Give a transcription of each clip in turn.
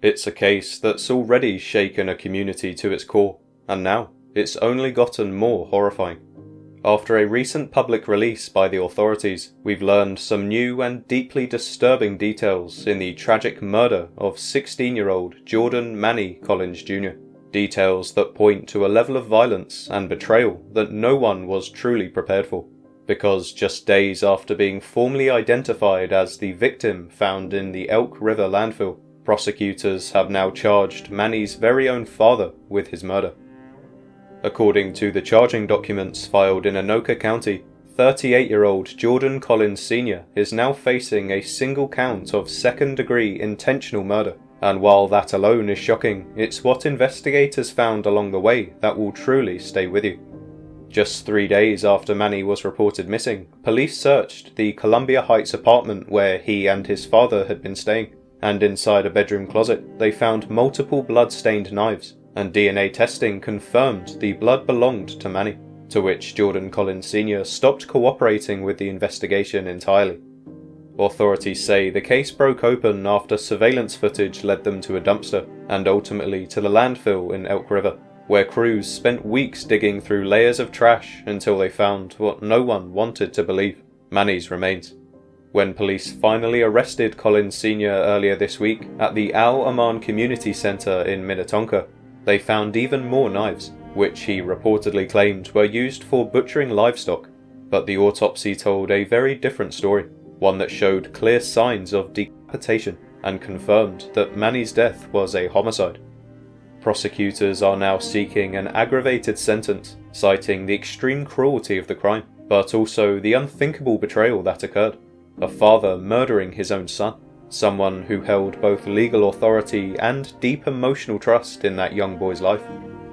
It's a case that's already shaken a community to its core, and now it's only gotten more horrifying. After a recent public release by the authorities, we've learned some new and deeply disturbing details in the tragic murder of 16-year-old Jordan Manny Collins Jr. Details that point to a level of violence and betrayal that no one was truly prepared for. Because just days after being formally identified as the victim found in the Elk River landfill, prosecutors have now charged Manny's very own father with his murder. According to the charging documents filed in Anoka County, 38-year-old Jordan Collins Sr. is now facing a single count of second-degree intentional murder. And while that alone is shocking, it's what investigators found along the way that will truly stay with you. Just 3 days after Manny was reported missing, police searched the Columbia Heights apartment where he and his father had been staying, and inside a bedroom closet they found multiple blood-stained knives, and DNA testing confirmed the blood belonged to Manny, to which Jordan Collins Sr. stopped cooperating with the investigation entirely. Authorities say the case broke open after surveillance footage led them to a dumpster, and ultimately to the landfill in Elk River, where crews spent weeks digging through layers of trash until they found what no one wanted to believe: Manny's remains. When police finally arrested Collins Sr. earlier this week at the Al Aman Community Center in Minnetonka, they found even more knives, which he reportedly claimed were used for butchering livestock. But the autopsy told a very different story, one that showed clear signs of decapitation and confirmed that Manny's death was a homicide. Prosecutors are now seeking an aggravated sentence, citing the extreme cruelty of the crime, but also the unthinkable betrayal that occurred. A father murdering his own son, someone who held both legal authority and deep emotional trust in that young boy's life.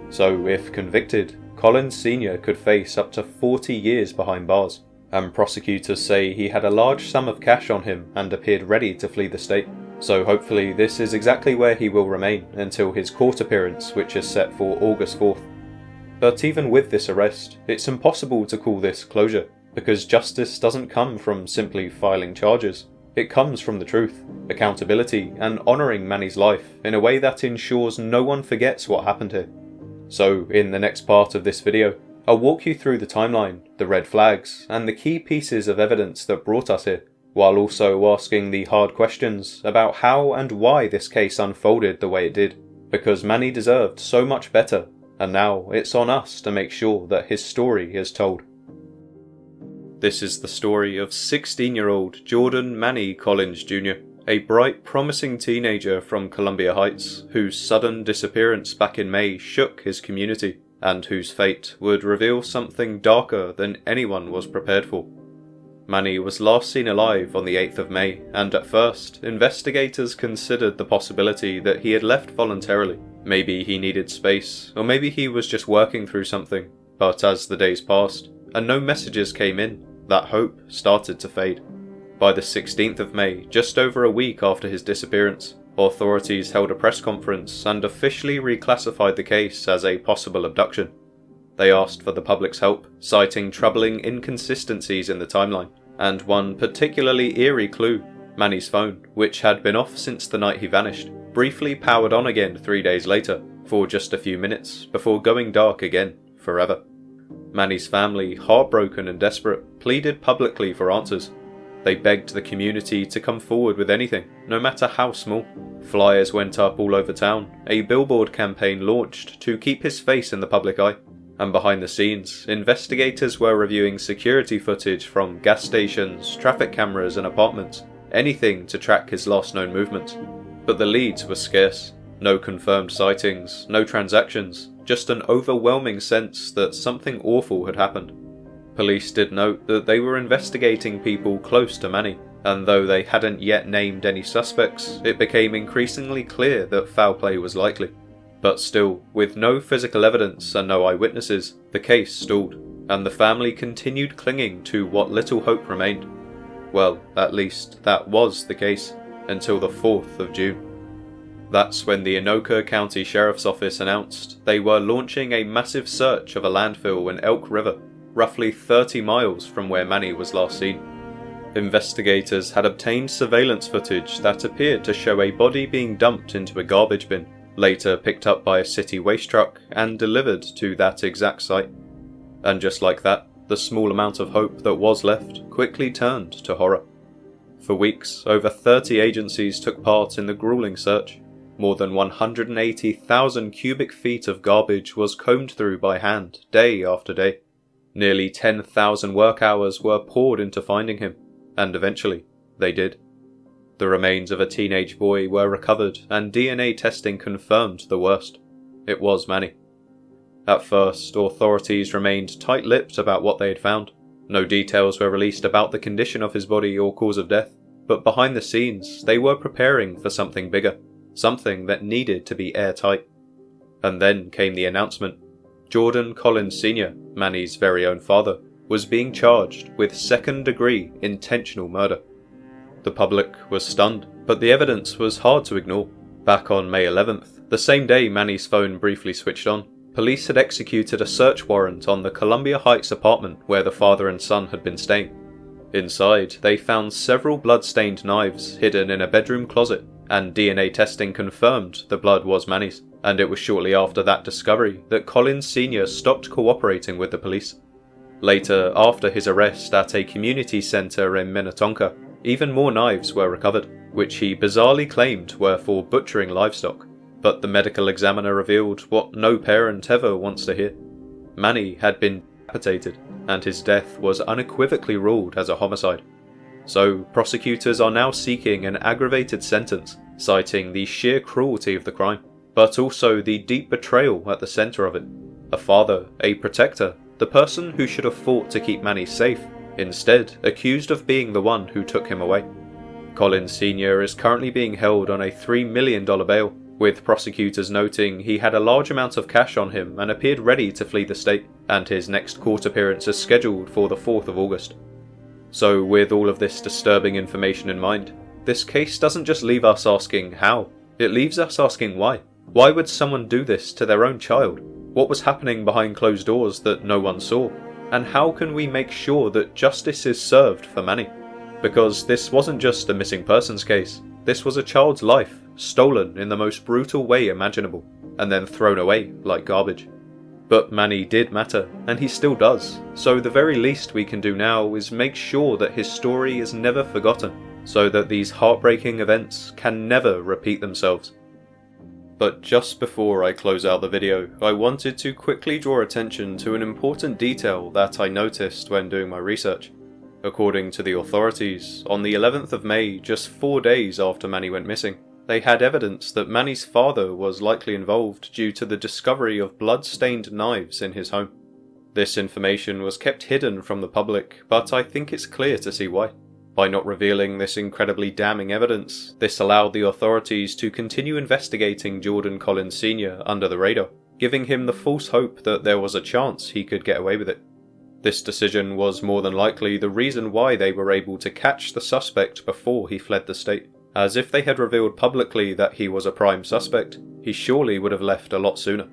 So if convicted, Collins Sr. could face up to 40 years behind bars, and prosecutors say he had a large sum of cash on him and appeared ready to flee the state. So hopefully this is exactly where he will remain until his court appearance, which is set for August 4th. But even with this arrest, it's impossible to call this closure, because justice doesn't come from simply filing charges. It comes from the truth, accountability, and honouring Manny's life in a way that ensures no one forgets what happened here. So in the next part of this video, I'll walk you through the timeline, the red flags, and the key pieces of evidence that brought us here, while also asking the hard questions about how and why this case unfolded the way it did, because Manny deserved so much better, and now it's on us to make sure that his story is told. This is the story of 16-year-old Jordan Manny Collins Jr., a bright, promising teenager from Columbia Heights, whose sudden disappearance back in May shook his community, and whose fate would reveal something darker than anyone was prepared for. Manny was last seen alive on the 8th of May, and at first, investigators considered the possibility that he had left voluntarily. Maybe he needed space, or maybe he was just working through something. But as the days passed, and no messages came in, that hope started to fade. By the 16th of May, just over a week after his disappearance, authorities held a press conference and officially reclassified the case as a possible abduction. They asked for the public's help, citing troubling inconsistencies in the timeline, and one particularly eerie clue: Manny's phone, which had been off since the night he vanished, briefly powered on again 3 days later, for just a few minutes, before going dark again, forever. Manny's family, heartbroken and desperate, pleaded publicly for answers. They begged the community to come forward with anything, no matter how small. Flyers went up all over town, a billboard campaign launched to keep his face in the public eye, and behind the scenes, investigators were reviewing security footage from gas stations, traffic cameras and apartments, anything to track his last known movements. But the leads were scarce. No confirmed sightings, no transactions, just an overwhelming sense that something awful had happened. Police did note that they were investigating people close to Manny, and though they hadn't yet named any suspects, it became increasingly clear that foul play was likely. But still, with no physical evidence and no eyewitnesses, the case stalled, and the family continued clinging to what little hope remained. Well, at least that was the case, until the 4th of June. That's when the Anoka County Sheriff's Office announced they were launching a massive search of a landfill in Elk River, roughly 30 miles from where Manny was last seen. Investigators had obtained surveillance footage that appeared to show a body being dumped into a garbage bin, later picked up by a city waste truck and delivered to that exact site. And just like that, the small amount of hope that was left quickly turned to horror. For weeks, over 30 agencies took part in the grueling search. More than 180,000 cubic feet of garbage was combed through by hand, day after day. Nearly 10,000 work hours were poured into finding him, and eventually, they did. The remains of a teenage boy were recovered, and DNA testing confirmed the worst. It was Manny. At first, authorities remained tight-lipped about what they had found. No details were released about the condition of his body or cause of death, but behind the scenes, they were preparing for something bigger, something that needed to be airtight. And then came the announcement. Jordan Collins Sr., Manny's very own father, was being charged with second-degree intentional murder. The public was stunned, but the evidence was hard to ignore. Back on May 11th, the same day Manny's phone briefly switched on, police had executed a search warrant on the Columbia Heights apartment where the father and son had been staying. Inside, they found several blood-stained knives hidden in a bedroom closet, and DNA testing confirmed the blood was Manny's, and it was shortly after that discovery that Collins Sr. stopped cooperating with the police. Later, after his arrest at a community centre in Minnetonka, even more knives were recovered, which he bizarrely claimed were for butchering livestock, but the medical examiner revealed what no parent ever wants to hear. Manny had been decapitated, and his death was unequivocally ruled as a homicide. So, prosecutors are now seeking an aggravated sentence, citing the sheer cruelty of the crime, but also the deep betrayal at the centre of it. A father, a protector, the person who should have fought to keep Manny safe, instead accused of being the one who took him away. Collins Sr. is currently being held on a $3 million bail, with prosecutors noting he had a large amount of cash on him and appeared ready to flee the state, and his next court appearance is scheduled for the 4th of August. So with all of this disturbing information in mind, this case doesn't just leave us asking how, it leaves us asking why. Why would someone do this to their own child? What was happening behind closed doors that no one saw? And how can we make sure that justice is served for Manny? Because this wasn't just a missing persons case, this was a child's life, stolen in the most brutal way imaginable, and then thrown away like garbage. But Manny did matter, and he still does, so the very least we can do now is make sure that his story is never forgotten, so that these heartbreaking events can never repeat themselves. But just before I close out the video, I wanted to quickly draw attention to an important detail that I noticed when doing my research. According to the authorities, on the 11th of May, just 4 days after Manny went missing, they had evidence that Manny's father was likely involved due to the discovery of blood-stained knives in his home. This information was kept hidden from the public, but I think it's clear to see why. By not revealing this incredibly damning evidence, this allowed the authorities to continue investigating Jordan Collins Sr. under the radar, giving him the false hope that there was a chance he could get away with it. This decision was more than likely the reason why they were able to catch the suspect before he fled the state, as if they had revealed publicly that he was a prime suspect, he surely would have left a lot sooner.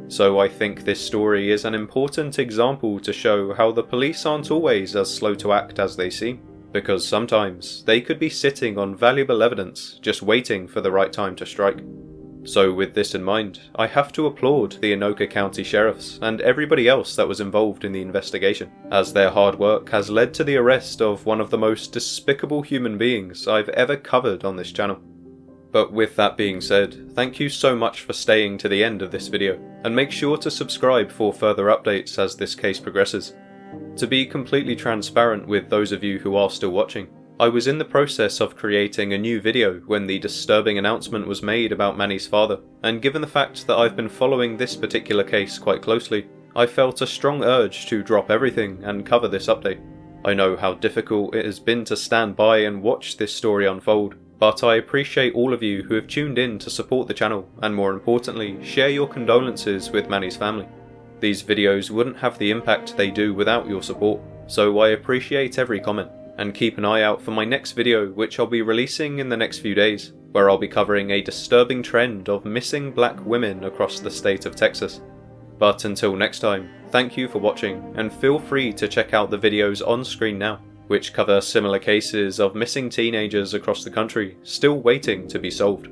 So I think this story is an important example to show how the police aren't always as slow to act as they seem, because sometimes they could be sitting on valuable evidence just waiting for the right time to strike. So with this in mind, I have to applaud the Anoka County Sheriffs and everybody else that was involved in the investigation, as their hard work has led to the arrest of one of the most despicable human beings I've ever covered on this channel. But with that being said, thank you so much for staying to the end of this video, and make sure to subscribe for further updates as this case progresses. To be completely transparent with those of you who are still watching, I was in the process of creating a new video when the disturbing announcement was made about Manny's father, and given the fact that I've been following this particular case quite closely, I felt a strong urge to drop everything and cover this update. I know how difficult it has been to stand by and watch this story unfold, but I appreciate all of you who have tuned in to support the channel, and more importantly, share your condolences with Manny's family. These videos wouldn't have the impact they do without your support, so I appreciate every comment, and keep an eye out for my next video, which I'll be releasing in the next few days, where I'll be covering a disturbing trend of missing black women across the state of Texas. But until next time, thank you for watching, and feel free to check out the videos on screen now. which cover similar cases of missing teenagers across the country still waiting to be solved.